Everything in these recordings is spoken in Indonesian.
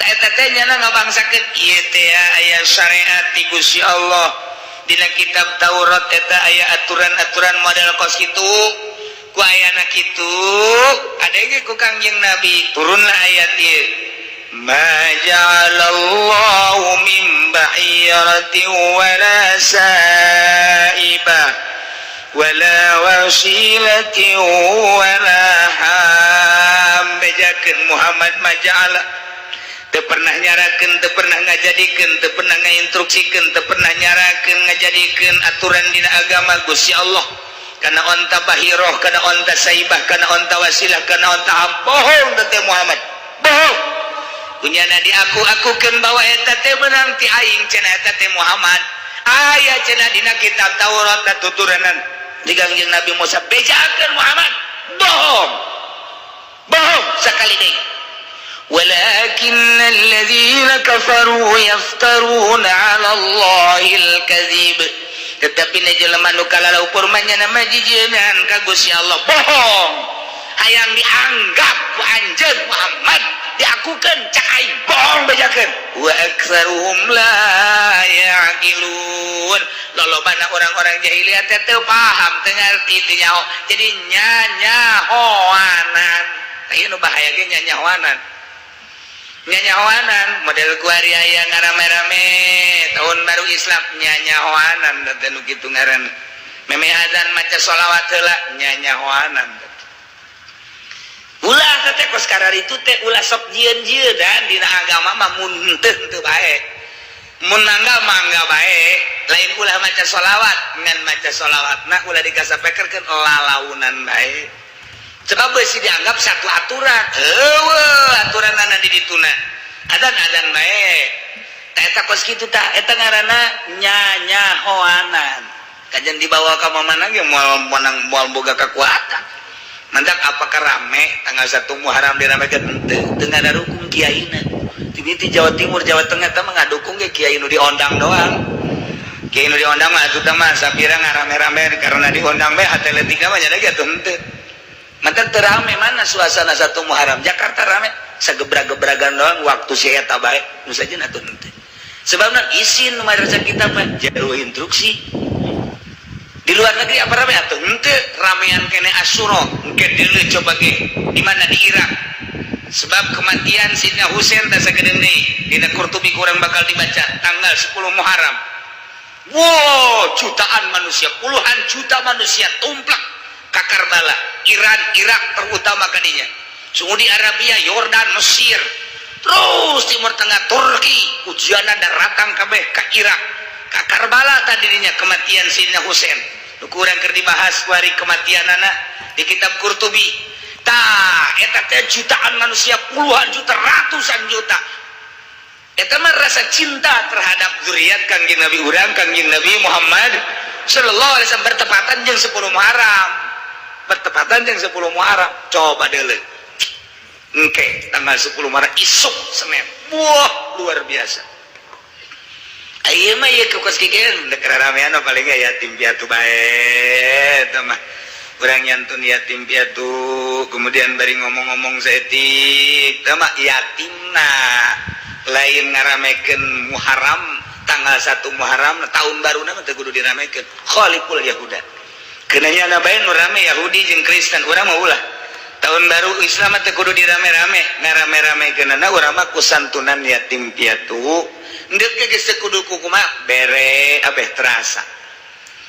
eta teh nyana ngabangsakeun ieu teh aya syariat ti Gusti Allah dina kitab Taurat eta aya aturan-aturan model kos kitu ku ayana kitu adege ku Kangjeng Nabi turunlah ayat ieu ma ja'alallahu min bahiratin wala saibah wala wasilatin wala ham bejakeun Muhammad ma ja'ala teu pernah nyarakeun teu pernah ngajadikeun teu pernah ngainstruksikeun teu pernah nyarakeun ngajadikeun aturan dina agama Gusti Allah kana onta bahiroh kana onta saibah kana onta wasilah kana onta ham bohong teh Muhammad bohong kunyana diaku-akukeun bahwa eta teh beunang ti aing cenah eta teh Muhammad aya cenah dina kitab Taurat dan tuturanan di Kangjeng Nabi Musa bejakeun Muhammad bohong bohong sakali deui walakinnal ladzina kafaru yaftaruna 'ala Allahil kadzib tetapi na jelema nu kalalau purmanya nama jijieun ka Gusti Allah bohong hayang dianggap ku anjeun Muhammad diakukeun cak aing bohong bejakeun wa aktsaruhum la yaqilun lolobana orang-orang jahiliyah teh teu paham teu ngarti teu nyaho jadi nyanyahoanan aya nu bahaya ge nyanyahoanan model kuari aya ngarame-rame tahun baru Islam nyanyahoanan teh nu kitu ngaran meme adzan maca sholawat heula nyanyahoanan ulah teh kos kararitu teh ulah sok jieun-jieun dina agama mah mun teu bae mun mangga bae lain ulah maca sholawat ngan maca sholawatna ulah dikasapekerkeun lalaunan bae sebab beusi dianggap satu aturan eueuh aturanna di dituna adzan bae eta kos kitu tah eta ngaranna nyanyahoanan kajen dibawa ka mana ge moal boga kekuatan mantak apakah rame tanggal 1 Muharram diramekeun teu ngadarukung kiaina ti Jawa Timur Jawa Tengah teh mah ngadukung ge kiai nu diondang doang kiai nu diondang mah atuh teh mah sapira ngarame-rame karena diondang bae atletika mah nya ge atuh henteu mantak teu rame mana suasana 1 Muharram Jakarta rame sagebrag-gebragan doang waktu si eta bae nu sajeun atuh henteu sebabna isin nu madrasah kita mah jauh instruksi di luar negeri apa rame atuh henteu ramean kene Asyura engke deuleu coba ge di mana di Irak sebab kematian Sidna Husain teh sagedeung deui dina Qurtubi kurang bakal dibaca tanggal 10 Muharram wow jutaan manusia puluhan juta manusia tumplak ka Karbala Iran Irak terutama kadinya Saudi Arabia Yordan Mesir terus Timur Tengah Turki ujianna datang kabeh ka Irak ka Karbala tadinya kematian Sidna Husain kurang keur dibahas ku hari kematianana di kitab Qurtubi tah eta teh jutaan manusia puluhan juta ratusan juta eta mah rasa cinta terhadap zuriat Kangjeng Nabi urang Kangjeng Nabi Muhammad sallallahu alaihi wasallam bertepatan jeung 10 Muharram coba deuleu engke tanggal 10 Muharram isuk Senin wah luar biasa ayeuna mah ieu kos kikeun dek ramean paling yatim piatu bae tah mah urang nyantun yatim piatu kemudian bari ngomong-ngomong saeutik tah mah yatimna lain ngaramekeun Muharram tanggal 1 Muharram tahun baruna mah teu kudu diramekeun khaliful yahuda keunanya bae nu rame Yahudi jeung Kristen urang mah ulah tahun baru Islam teh kudu dirame-rame ngarame-ramekeunana urang mah kusantunan yatim piatu endeuh ge geus kudu kumaha bere abeh terasa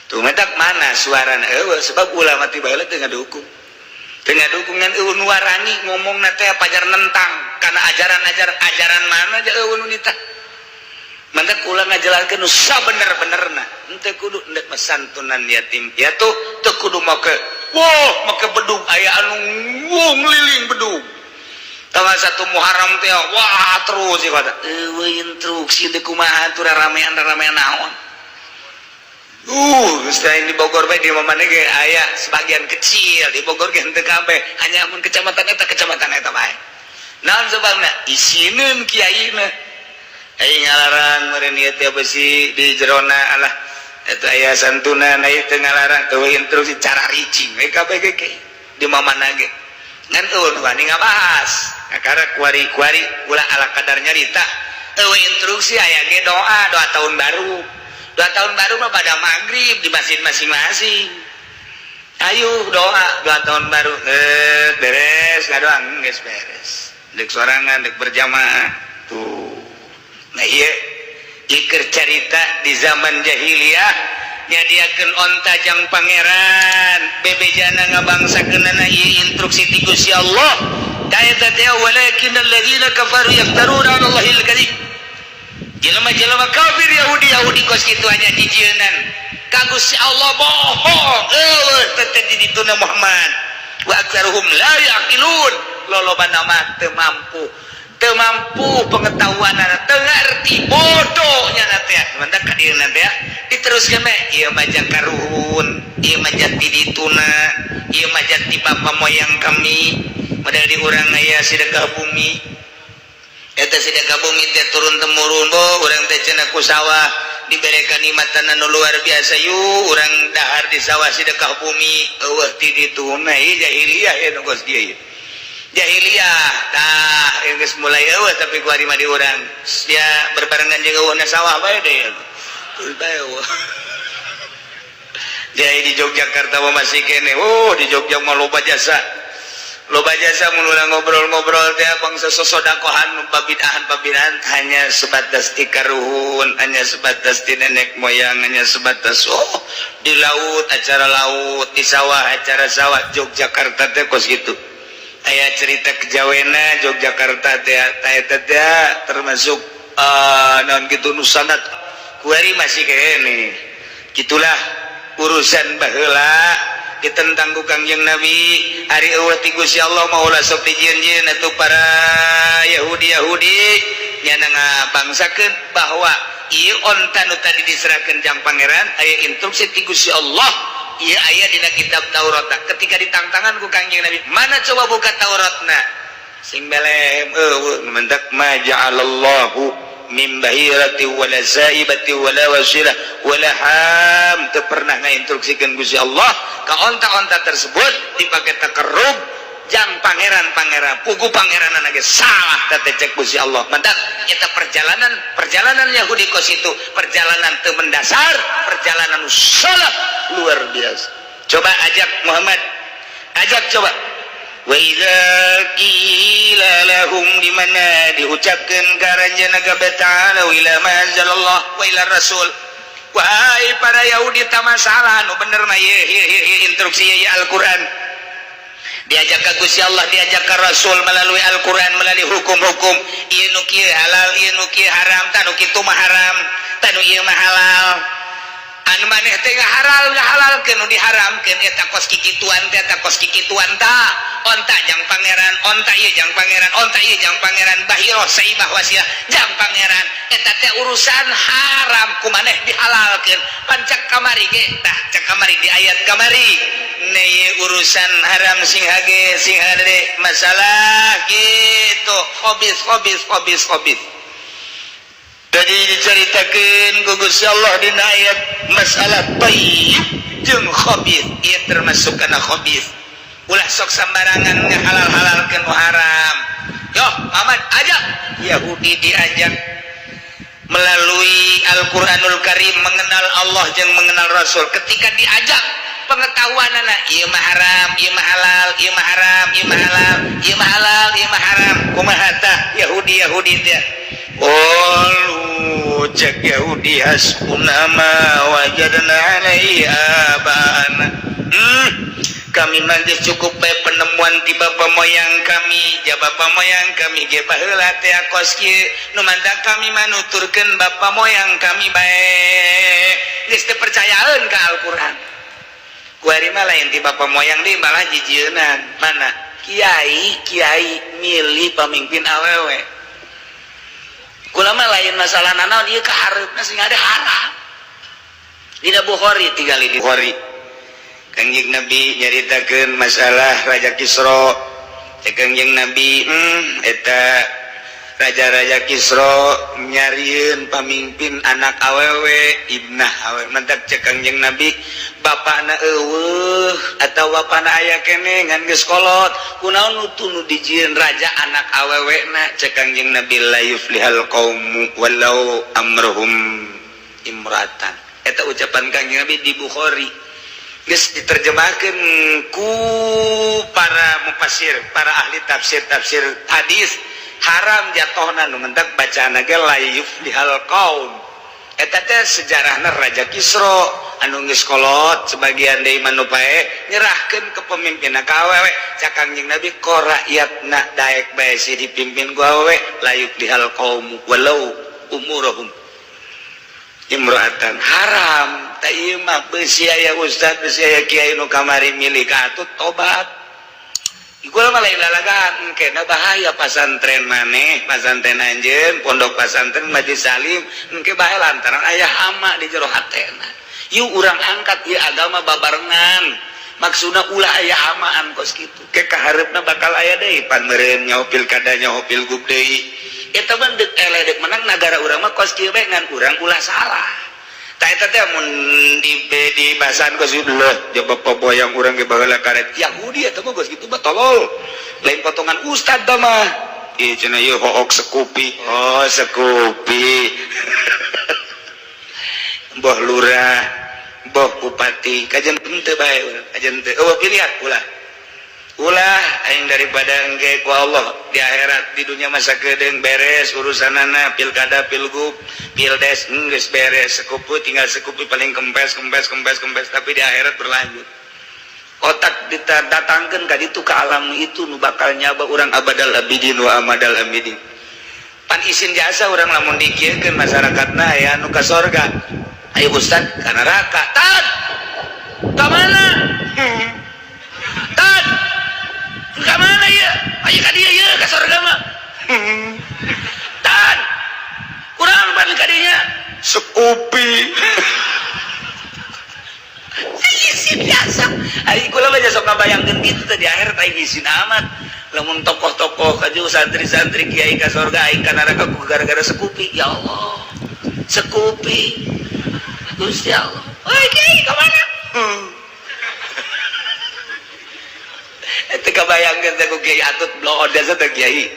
tuh metak mana suarana eueuh sebab ulama ti baheula teu ngadukung ngan eueuh nu warani ngomongna teh pajar nentang kana ajaran mana aja eueuh nu nitah mantak ulah ngajelaskeun nu sabener-benerna henteu kudu endek santunan yatim piatu teu kudu make make bedug aya anu ngliling bedug tanggal 1 Muharram teh wah terus ieu kata eueuh instruksi teh kumaha atuh ramean naon selain di Bogor bae di mana ge aya sebagian kecil di Bogor ge henteu kabeh hanya mun kecamatan eta bae naon sebabna isineun kiaina aing ngalarang meureun ieu teh besi di jerona alah eta aya santunan aya teu ngalarang teu instruksi cara ricing we kabeh ge di mana ge ngan wani ngabahas karena kuari ulah ala kadar nyarita instruksi aya ge doa tahun baru mah pada maghrib di masjid masing-masing ayo doa tahun baru beres ngadoang geus beres dek sorangan dek berjamaah tuh nah iya ikir cerita di zaman jahiliyah nyadiakeun onta jang pangeran bebejana ngabangsakeunana ieu instruksi ti Gusti Allah daya teh walakin alladzina kafaru yaftaruna 'ala Allahil kadhib jelema-jelema kafir Yahudi kos kitu hanya dijieunnan ka Gusti Allah bohong teh di dituna Muhammad wa aktsaruhum la yaqilun lolobana mah teu mampu pengetahuanana teu ngarti bodohnya teh mantap ka dieu teh diteruskeun mah ieu mah jakaruhun ieu mah jati dituna ieu mah jati bapa moyang kami modal di urang aya sedekah bumi eta sedekah bumi teh turun temurun urang teh cenah ku sawah diberikan nikmatan anu luar biasa yuk urang dahar di sawah sedekah bumi eueuh ti dituna ieu jahiliyah ya nu geus dieu jahiliyah tah geus mulai eueuh tapi ku ari mah di urang ya berbarengan jeung eueuhna sawah bae deui tuluy bae eueuh jadi di Yogyakarta mah masih kene di Jogja mah loba jasa mulai ngobrol-ngobrol teh bangsa sosodakohan pabidahan hanya sebatas ti karuhun hanya sebatas ti nenek moyang hanya sebatas di laut acara laut di sawah acara sawah Yogyakarta teh kos gitu aya cerita kejawena Yogyakarta teh eta termasuk naon kitu nu sangat kuari masih kene gitulah urusan baheula ditentang ku Kangjeng Nabi ari eueuh ti Gusti Allah mah ulah sok dijieun-jieun atuh para Yahudi nyana ngabangsakeun bahwa ieu onta nu tadi diserahkeun jang pangeran aya instruksi ti Gusti Allah ieu aya dina kitab Taurat ketika ditantangkan ku Kangjeng Nabi mana coba buka Tauratna sing belem eueuh mentak ma ja'alallahu min bahirati wala saibati wala wasilah wala ham teu pernah ngainstruksikeun Gusti Allah ka onta-onta tersebut dipake takarrub jang pangeran pugu pangeranna ge salah teh cek Gusti Allah mentak eta perjalanan Yahudi kos itu perjalanan teu mendasar perjalanan salah luar biasa coba ajak Muhammad coba wa idza qila lahum dimana diucapkeun ka ranjana ka ta'ala ila ma anzalallah wa ila rasul wahai para Yahudi tah masalah nu bener mah ieu instruksi ieu Al-Qur'an diajak ka Gusti Allah diajak ka Rasul melalui Al-Qur'an melalui hukum-hukum ieu nu kieu halal ieu nu kieu haram tah nu kitu mah haram tah nu ieu mah halal anu maneh teh ngahalalkeun nu diharamkeun eta kos kikituan teh eta kos kikituan tah onta jang pangeran onta ieu jang pangeran bahiro saibah wasilah jang pangeran eta teh urusan haram kumaneh dihalalkeun pancak kamari ge tah cak kamari di ayat kamari ne urusan haram sing hade masalah gitu hobis tadi diceritakeun ku Gusti Allah dina ayat masalah thayyib jeung khabith ieu termasuk kana khabith ulah sok sembarangan ngahalal-halalkeun nu haram yo Muhammad ajak Yahudi diajak melalui Al-Qur'anul Karim mengenal Allah jeung mengenal Rasul ketika diajak pengetahuanana ieu mah haram ieu mah halal ieu mah haram ieu mah halal ieu mah halal ieu mah haram kumaha tah Yahudi teh cek Yahudi hasbuna ma wajadna alaihi abana kami mah geus cukup bae penemuan ti bapa moyang kami ja bapa moyang kami ge baheula teh kos kieu nu mantak kami mah nuturkeun bapa moyang kami bae geus teu percayaan ka Al-Qur'an kuari mah lain ti bapa moyang deui malah jijieunnan mana kiai milih pamimpin awewe kulama lain masalah nanaon ieu kahareupna sing ada haram dina Bukhari tinggal di Bukhari Kangjeng Nabi nyaritakeun masalah Raja Kisra Kangjeng Nabi eta raja-raja Kisro nyariin pamimpin anak awewe ibnah awewe mentak cek Kangjeng Nabi bapakna eueuh atau bapakna aya kene ngan geus kolot kunaon nu dijieun raja anak awewena cek Kangjeng Nabi la yuflihal qaumu walau amruhum imratan eta ucapan Kangjeng Nabi di Bukhari geus diterjemahkeun ku para mufassir para ahli tafsir hadis haram jatohna nu mentak bacaan ge la yuflihal qaum eta teh sejarahna Raja Kisro anu geus kolot sebagian deui manupae nyerahkeun ke pemimpinna ka awewe cak Kangjeng Nabi ko rakyatna daek bae si dipimpin ku awewe la yuflihal qaum walau umuruhum imra'atan haram ta ieu mah beusi aya ustad beusi aya kiai nu kamari milih ka atuh tobat Gula malah lalagaan kena bahaya pasantren maneh pasantren anjeun pondok pasantren majelis salim engke bahaya lantaran aya hama di jero hatena ieu urang angkat ieu agama babarengan maksudna ulah aya hamaan kos kitu ke kahareupna bakal aya deui pan meureun nyaho pilkada nyaho pilgub deui eta mah deuk eleh deuk menang negara urang mah kos kieu bae ngan urang ulah salah ta eta teh mun di bahasan kos kitu leuh jaba popoyang urang ge baheula karet Yahudi eta mah kos kitu mah tolol lain potongan ustad da mah ieu cenah ieu hook sekupi oh sekupi boh lurah boh bupati kajen teu bae kajen teu eueuh pilihan ulah aing daripada engke ku Allah di akhirat di dunia masa kedeung beres urusanana pilkada pilgub pildes geus beres sekupu tinggal sekupi paling kempes tapi di akhirat berlanjut otak didatangkeun ka ditu ka alam itu nu bakal nyaba urang abadal abidin wa amadal abidin pan isin jasa urang lamun dikieukeun masyarakatna aya anu ka sorga ayo ustad ka neraka tad ka mana tad ka mana ya ayo ka dieu ye ka sorga mah tad urang balik ka dinya sekupi isin biasa ari kula mah sok ngabayangkeun kitu teh di akhirat aing isin amat lamun tokoh-tokoh kaju santri-santri kiai ka sorga aing ka neraka ku gara-gara sekupi ya Allah sekupi Gusti Allah oi kiai ka mana eta kabayangkeun teh ku kiai atut blood dasa teh kiai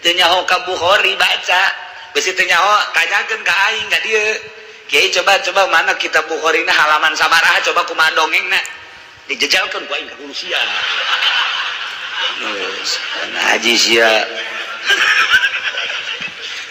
teu nyaho ka Bukhari baca bisi teu nyaho tanyakeun ka aing ka dieu kiai coba mana kitab Bukhari na halaman sabaraha coba kumaha dongengna dijejalkeun ku aing ka Rusia haji sia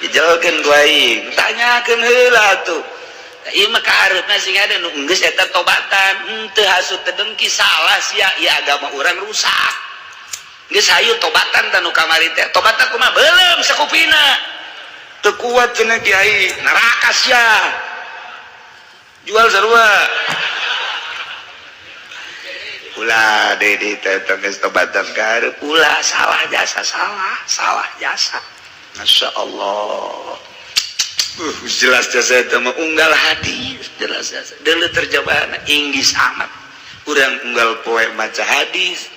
dijejalkeun ku aing tanyakeun heula tuh ieu mah kahareupna sing ada nu geus eta tobatan henteu hasud teu dengki salah sia ieu agama urang rusak geus hayu tobatan tanu kamari teh tobatan kumaha beulem sakupina teu kuat cenah kiai neraka sia jual sarua ulah deui teh geus tobatan kahareup ulah salah jasa Masya Allah jelas jasa itu mah unggal hadis jelas jasa dulu terjebana inggis amat urang unggal poe maca hadis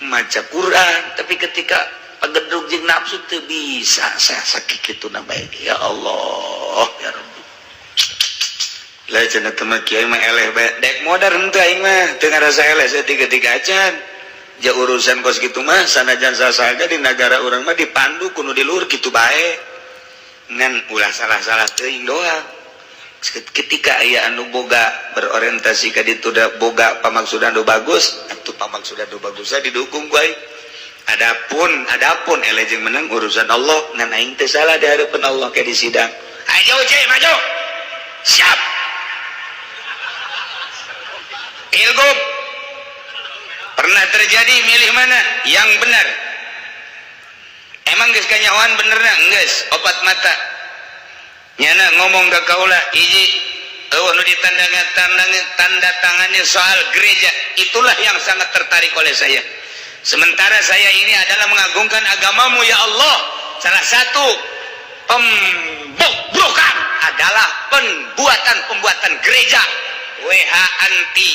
maca Quran tapi ketika pagedrug jeung nafsu teu bisa saya sakikituna bae ya Allah ya Rabbi lah cenah teh mah kiai mah eleh bae dek modern teh aing mah teu ngarasa eleh saeutik-eutik acan ja urusan kos kitu mah sanajan sasaga di negara urang mah dipandu kudu di luhur kitu bae ngan ulah salah-salah teuing doang ketika aya anu boga berorientasi ka ditu da boga pamaksudan nu bagus atuh pamaksudan nu bagusna didukung ku aing adapun eleh jeung menang urusan Allah ngan aing teh salah di hareupeun Allah ke di sidang ayo cai maju siap pilgub pernah terjadi milih mana yang benar emang geus kanyahoan benerna geus opat mata nyana ngomong ka kaula hiji eueuh nu tanda tangannya soal gereja itulah yang sangat tertarik oleh saya sementara saya ini adalah mengagungkan agamamu ya Allah salah satu pembobrokan adalah pembuatan gereja WH anti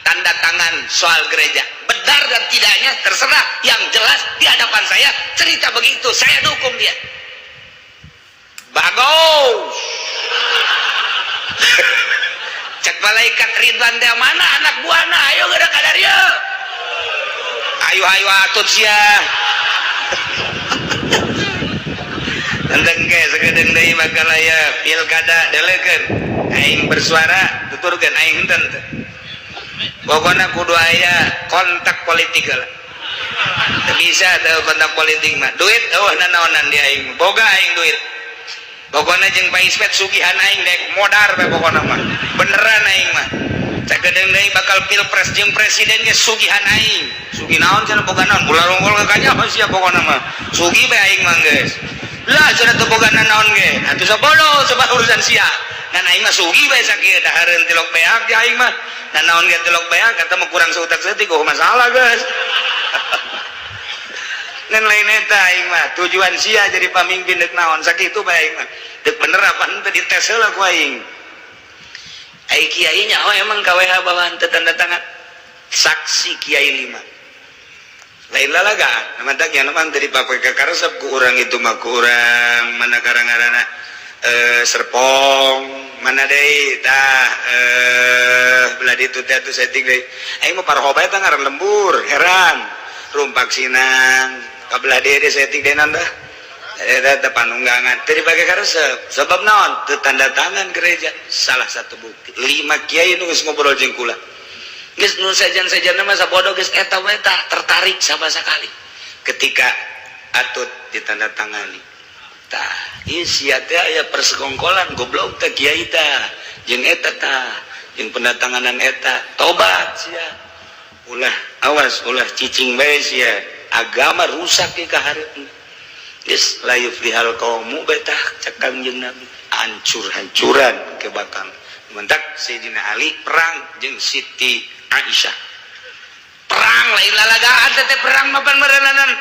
tanda tangan soal gereja benar dan tidaknya terserah yang jelas di hadapan saya cerita begitu saya dukung dia bagus. Cek malaikat Ridwan teh mana anak buahna, ayo geura ka dieu. Ayo atut sia. Enteng ge sagedeung deui bakal aya pilkada delekeun. Aing bersuara tuturkeun aing henteu teh. Pokona kudu aya kontak politik lah. Teu bisa teu kontak politik mah. Duit eueuh nanaonan di aing. Boga aing duit. Pokona jeung Pak Ispet sugihan aing dek modar bae pokona mah. Beneran aing mah. Sagedeung deui bakal pilpres jeung presiden ge sugihan aing. Sugih naon cenah boga naon? Ulah-ulah kakanya sia pokona mah. Sugih bae aing mah geus. Lah cenah teu boga naon ge. Atuh sabodo coba urusan sia. Ngan aing mah sugih bae sakieu dahareun tilok beak di aing mah. Naon ge tilok beak kata mah kurang seutak-seutik oh masalah geus. Ngan lain eta aing mah tujuan sia jadi pamimpin deuk naon sakitu bae aing mah. Deuk bener apa henteu dites heula ku aing. Ai kiai nyaho emang KWH bawahan teu tanda tangan saksi kiai 5. Lain lalagaan namantak nya mah teu dipake ka karesep ku urang itu mah ku urang mana karangarana Serpong mana deui tah belah ditu teh atuh setting deui aing mah parhoba eta ngaran lembur heran rumpak sinang kabelah deui setting deui nanda eta panunggangan teu dipake karesep sebab naon teu tanda tangan gereja salah satu bukti 5 kiai nu geus ngobrol jeung kula geus nu sajan-sajanna mah sabodo geus eta we tah tertarik sabasa kali ketika atut ditandatangani tah ieu sia teh aya persekongkolan goblok teh kiai tah jeung eta tah jeung pendatanganan eta tobat sia ulah awas ulah cicing bae sia agama rusak ke kahareupeun geus la yuflihal qaumu betah cek Kangjeng Nabi hancur-hancuran ke bakal mentak Sayyidina Ali perang jeung Siti Aisyah perang lain lalagaan teh perang mah beneran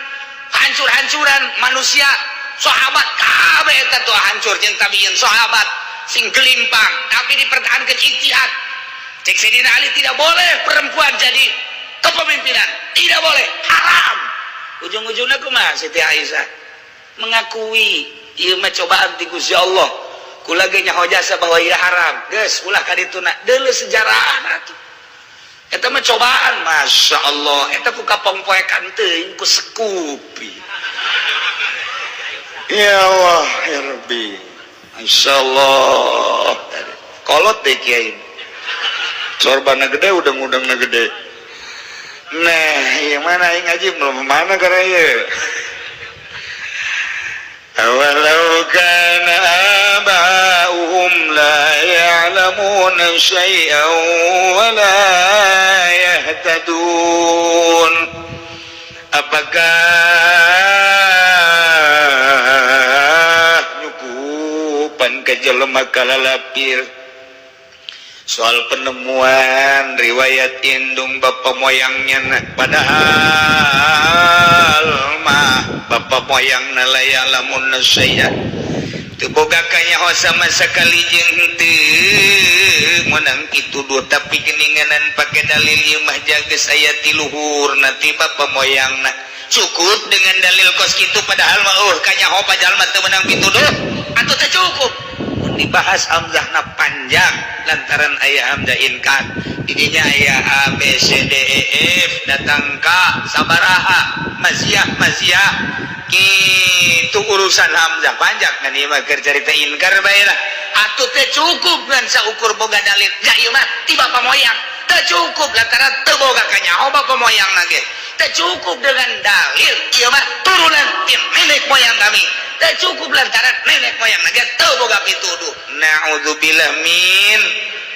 hancur-hancuran manusia sahabat kabeh eta tuh hancur jeung tabiin sahabat sing gelimpang tapi dipertahankan ijtihad cek Sayyidina Ali tidak boleh perempuan jadi kepemimpinan tidak boleh haram ujung-ujungnya kumaha Siti Aisyah mengakui ieu mah cobaan ti Gusti Allah kula ge nyaho jasa bahwa ieu haram geus ulah ka dituna deuleu sejarahna atuh eta mah cobaan masyaallah eta ku kapongpoekan teuing ku sekupi ya Allah ya Rabbi masyaallah kolot deh kiai sorbana gede udang-udangna gede nah yang mana yang ngaji belum mana karaya walau kana aba'uhum la ya'lamuna syai'an wa la yahtadun apakah nyukupan ka jelema kalalapir soal penemuan riwayat indung bapa moyangnya padahal mah bapa moyangna layak lamun saya teu boga kanyaho sama sakali jeung teu menang pituduh tapi geninganan pake dalil ieu mah jageus aya ti luhurna ti bapa moyangna cukup dengan dalil kos kitu padahal mah kanyaho pajalma teu menang pituduh atuh teu cukup dibahas hamzahna panjang lantaran aya hamzah inkar didinya aya A B C D E F datang ka sabaraha maziyah kitu urusan hamzah panjang kan ieu mah keur carita inkar bae lah atuh teh cukup ngan saukur boga dalil ja ieu mah ti bapa moyang teu cukup lantaran teu boga kanyaho bapa moyangna ge teu cukup dengan dalil ieu mah turunan ti nenek moyang kami teu cukup lantaran nenek moyang ge teu boga pituduh naudzubillah min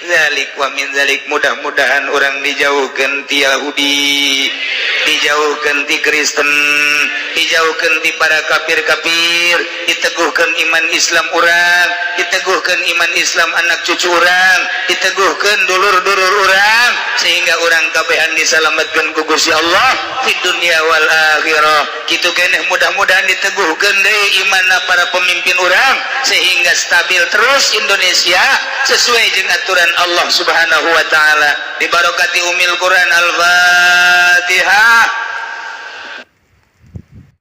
zalik wa min zalik mudah-mudahan orang dijauhkeun ti Yahudi dijauhkeun ti Kristen dijauhkeun ti para kafir-kafir diteguhkeun iman Islam urang diteguhkeun iman Islam anak cucu urang diteguhkeun dulur-dulur urang sehingga urang kabehan disalametkeun ku Gusti Allah di dunia wal akhirah kitu keneh mudah-mudahan diteguhkeun deui imanna para pemimpin urang sehingga stabil terus Indonesia sesuai jeung aturan Allah Subhanahu wa taala. Bi barakati umil Quran Al-Fatihah.